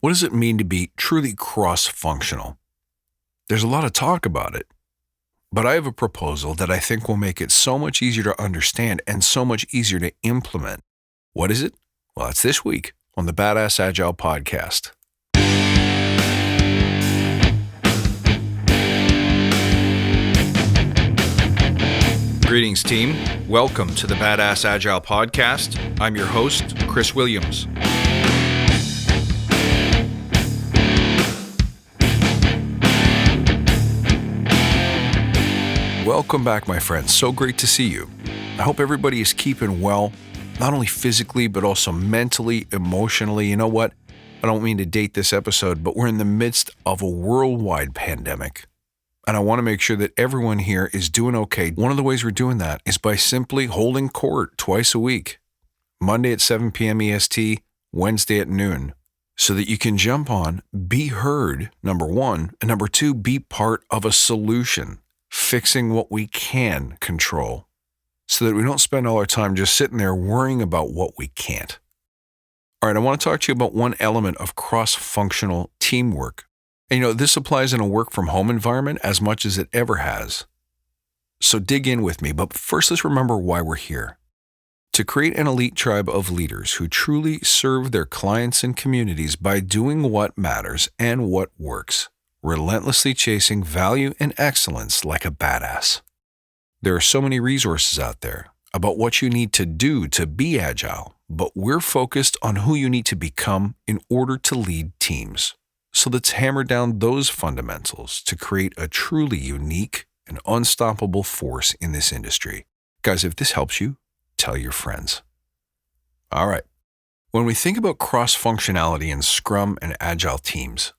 What does it mean to be truly cross-functional? There's a lot of talk about it, but I have a proposal that I think will make it so much easier to understand and so much easier to implement. What is it? Well, it's this week on the Badass Agile podcast. Greetings, team. Welcome to the Badass Agile podcast. I'm your host, Chris Williams. Welcome back, my friends. So great to see you. I hope everybody is keeping well, not only physically, but also mentally, emotionally. You know what? I don't mean to date this episode, but we're in the midst of a worldwide pandemic. And I want to make sure that everyone here is doing okay. One of the ways we're doing that is by simply holding court twice a week, Monday at 7 p.m. EST, Wednesday at noon, so that you can jump on, be heard, number one, and number two, be part of a solution, fixing what we can control, so that we don't spend all our time just sitting there worrying about what we can't. All right, I want to talk to you about one element of cross-functional teamwork. And this applies in a work-from-home environment as much as it ever has. So dig in with me, but first let's remember why we're here. To create an elite tribe of leaders who truly serve their clients and communities by doing what matters and what works, relentlessly chasing value and excellence like a badass. There are so many resources out there about what you need to do to be agile, but we're focused on who you need to become in order to lead teams. So let's hammer down those fundamentals to create a truly unique and unstoppable force in this industry. Guys, if this helps you, tell your friends. All right. When we think about cross-functionality in Scrum and Agile teams,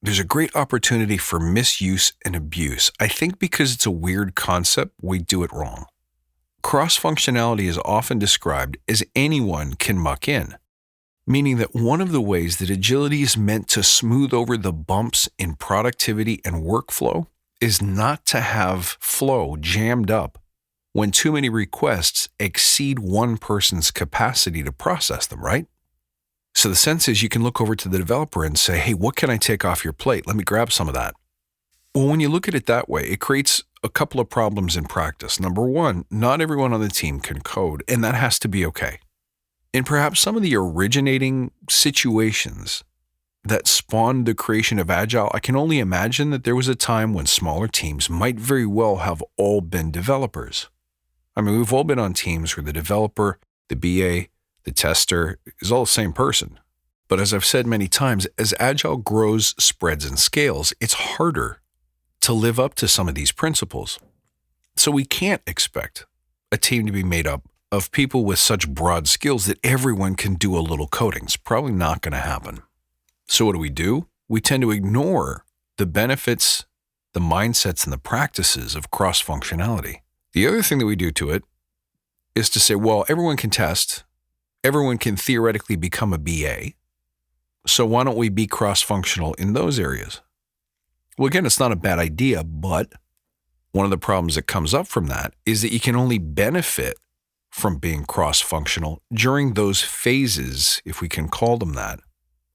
there's a great opportunity for misuse and abuse. I think because it's a weird concept, we do it wrong. Cross-functionality is often described as anyone can muck in, meaning that one of the ways that agility is meant to smooth over the bumps in productivity and workflow is not to have flow jammed up when too many requests exceed one person's capacity to process them, right? So the sense is you can look over to the developer and say, hey, what can I take off your plate? Let me grab some of that. Well, when you look at it that way, it creates a couple of problems in practice. Number one, not everyone on the team can code, and that has to be okay. And perhaps some of the originating situations that spawned the creation of Agile, I can only imagine that there was a time when smaller teams might very well have all been developers. I mean, we've all been on teams where the developer, the BA, the tester is all the same person. But as I've said many times, as Agile grows, spreads, and scales, it's harder to live up to some of these principles. So we can't expect a team to be made up of people with such broad skills that everyone can do a little coding. It's probably not going to happen. So what do? We tend to ignore the benefits, the mindsets, and the practices of cross-functionality. The other thing that we do to it is to say, well, everyone can test, everyone can theoretically become a BA, so why don't we be cross-functional in those areas? Well, again, it's not a bad idea, but one of the problems that comes up from that is that you can only benefit from being cross-functional during those phases, if we can call them that,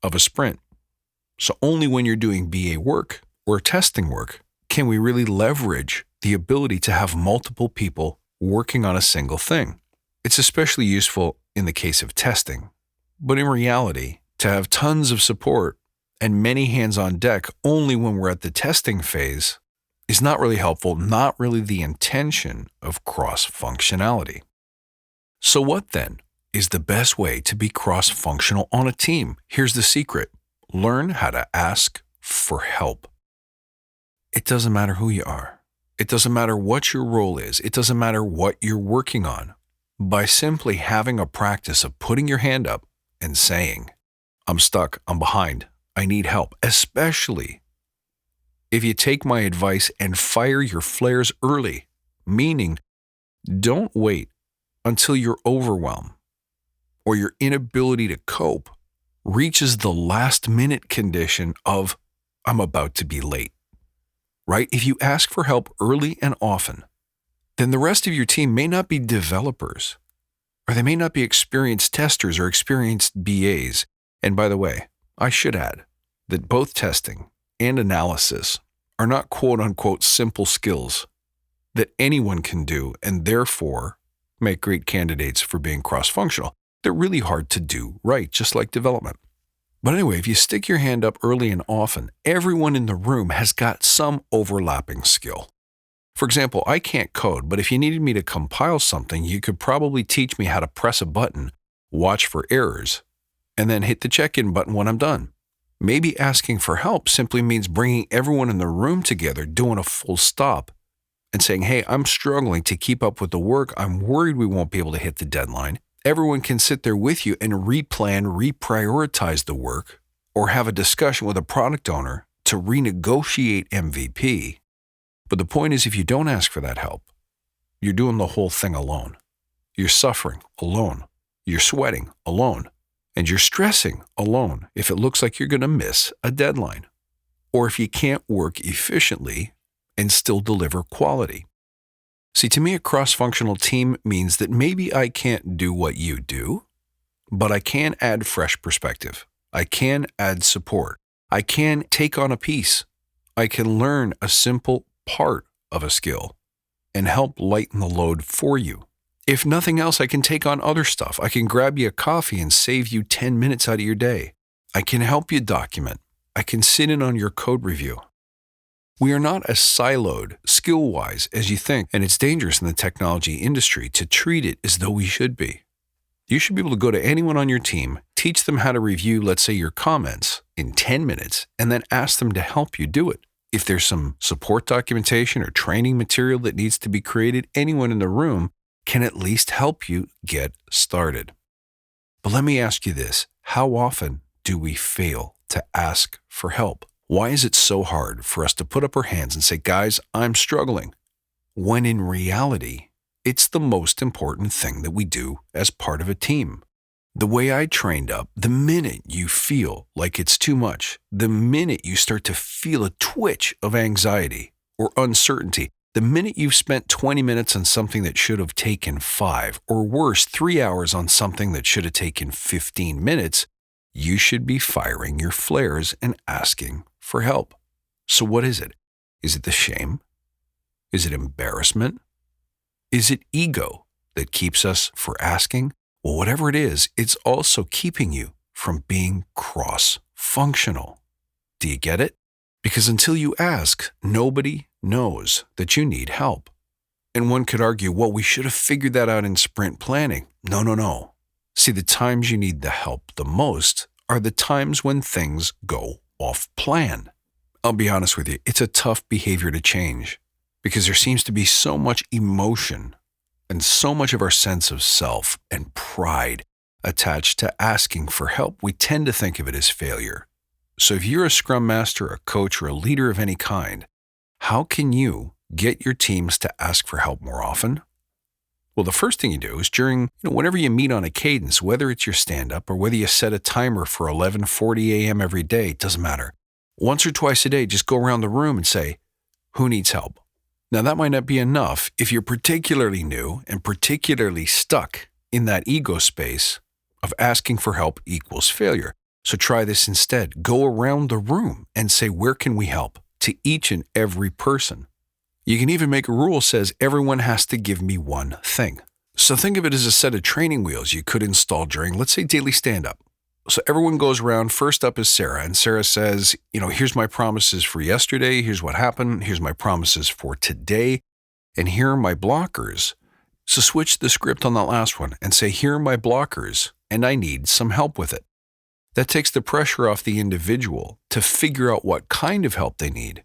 of a sprint. So only when you're doing BA work or testing work can we really leverage the ability to have multiple people working on a single thing. It's especially useful in the case of testing, but in reality, to have tons of support and many hands on deck only when we're at the testing phase is not really helpful, not really the intention of cross-functionality. So what then is the best way to be cross-functional on a team? Here's the secret. Learn how to ask for help. It doesn't matter who you are. It doesn't matter what your role is. It doesn't matter what you're working on. By simply having a practice of putting your hand up and saying, I'm stuck, I'm behind, I need help, especially if you take my advice and fire your flares early, meaning don't wait until your overwhelm or your inability to cope reaches the last minute condition of I'm about to be late, right? If you ask for help early and often, then the rest of your team may not be developers, or they may not be experienced testers or experienced BAs. And by the way, I should add, that both testing and analysis are not quote-unquote simple skills that anyone can do and therefore make great candidates for being cross-functional. They're really hard to do right, just like development. But anyway, if you stick your hand up early and often, everyone in the room has got some overlapping skill. For example, I can't code, but if you needed me to compile something, you could probably teach me how to press a button, watch for errors, and then hit the check-in button when I'm done. Maybe asking for help simply means bringing everyone in the room together, doing a full stop, and saying, hey, I'm struggling to keep up with the work. I'm worried we won't be able to hit the deadline. Everyone can sit there with you and replan, reprioritize the work, or have a discussion with a product owner to renegotiate MVP. But the point is, if you don't ask for that help, you're doing the whole thing alone. You're suffering alone. You're sweating alone. And you're stressing alone if it looks like you're going to miss a deadline, or if you can't work efficiently and still deliver quality. See, to me, a cross-functional team means that maybe I can't do what you do, but I can add fresh perspective. I can add support. I can take on a piece. I can learn a simple part of a skill and help lighten the load for you. If nothing else, I can take on other stuff. I can grab you a coffee and save you 10 minutes out of your day. I can help you document. I can sit in on your code review. We are not as siloed, skill-wise, as you think, and it's dangerous in the technology industry to treat it as though we should be. You should be able to go to anyone on your team, teach them how to review, let's say, your comments in 10 minutes, and then ask them to help you do it. If there's some support documentation or training material that needs to be created, anyone in the room can at least help you get started. But let me ask you this. How often do we fail to ask for help? Why is it so hard for us to put up our hands and say, guys, I'm struggling, when in reality, it's the most important thing that we do as part of a team? The way I trained up, the minute you feel like it's too much, the minute you start to feel a twitch of anxiety or uncertainty, the minute you've spent 20 minutes on something that should have taken 5, or worse, 3 hours on something that should have taken 15 minutes, you should be firing your flares and asking for help. So what is it? Is it the shame? Is it embarrassment? Is it ego that keeps us from asking? Well, whatever it is, it's also keeping you from being cross-functional. Do you get it? Because until you ask, nobody knows that you need help. And one could argue, well, we should have figured that out in sprint planning. No. See, the times you need the help the most are the times when things go off plan. I'll be honest with you, it's a tough behavior to change because there seems to be so much emotion and so much of our sense of self and pride attached to asking for help. We tend to think of it as failure. So if you're a scrum master, a coach, or a leader of any kind, how can you get your teams to ask for help more often? Well, the first thing you do is whenever you meet on a cadence, whether it's your stand-up or whether you set a timer for 11:40 a.m. every day, it doesn't matter. Once or twice a day, just go around the room and say, who needs help? Now, that might not be enough if you're particularly new and particularly stuck in that ego space of asking for help equals failure. So try this instead. Go around the room and say, where can we help? To each and every person. You can even make a rule that says everyone has to give me one thing. So think of it as a set of training wheels you could install during, let's say, daily stand-up. So everyone goes around. First up is Sarah, and Sarah says, here's my promises for yesterday. Here's what happened. Here's my promises for today. And here are my blockers. So switch the script on that last one and say, here are my blockers, and I need some help with it. That takes the pressure off the individual to figure out what kind of help they need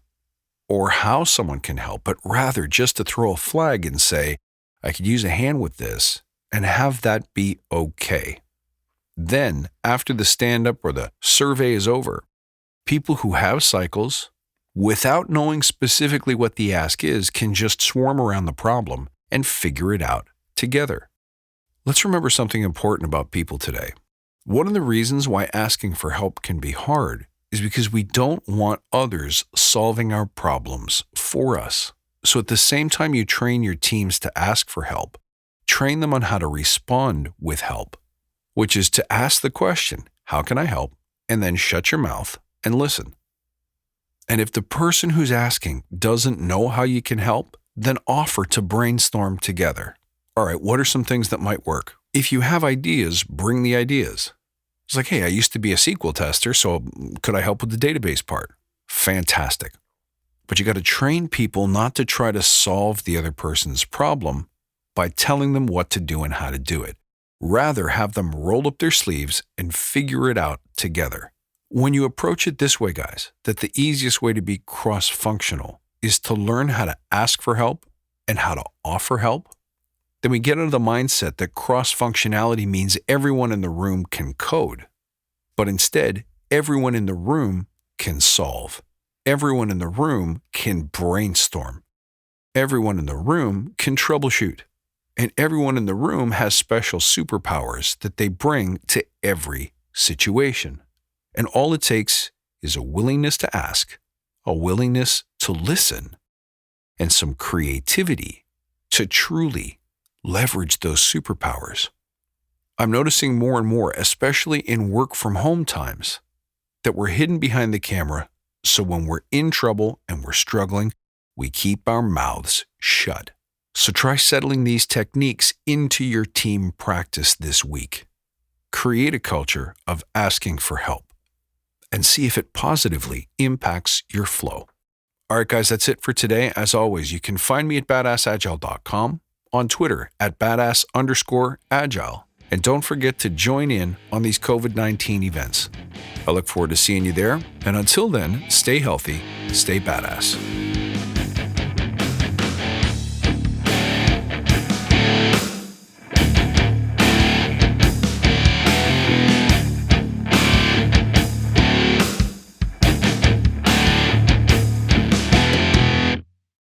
or how someone can help, but rather just to throw a flag and say, I could use a hand with this, and have that be okay. Then, after the stand-up or the survey is over, people who have cycles, without knowing specifically what the ask is, can just swarm around the problem and figure it out together. Let's remember something important about people today. One of the reasons why asking for help can be hard is because we don't want others solving our problems for us. So at the same time you train your teams to ask for help, train them on how to respond with help, which is to ask the question, how can I help? And then shut your mouth and listen. And if the person who's asking doesn't know how you can help, then offer to brainstorm together. All right, what are some things that might work? If you have ideas, bring the ideas. It's like, hey, I used to be a SQL tester, so could I help with the database part? Fantastic. But you got to train people not to try to solve the other person's problem by telling them what to do and how to do it. Rather, have them roll up their sleeves and figure it out together. When you approach it this way, guys, that the easiest way to be cross-functional is to learn how to ask for help and how to offer help, then we get into the mindset that cross-functionality means everyone in the room can code. But instead, everyone in the room can solve. Everyone in the room can brainstorm. Everyone in the room can troubleshoot. And everyone in the room has special superpowers that they bring to every situation. And all it takes is a willingness to ask, a willingness to listen, and some creativity to truly leverage those superpowers. I'm noticing more and more, especially in work from home times, that we're hidden behind the camera, so when we're in trouble and we're struggling, we keep our mouths shut. So try settling these techniques into your team practice this week. Create a culture of asking for help and see if it positively impacts your flow. All right, guys, that's it for today. As always, you can find me at badassagile.com, on Twitter at badass_agile. And don't forget to join in on these COVID-19 events. I look forward to seeing you there. And until then, stay healthy, stay badass.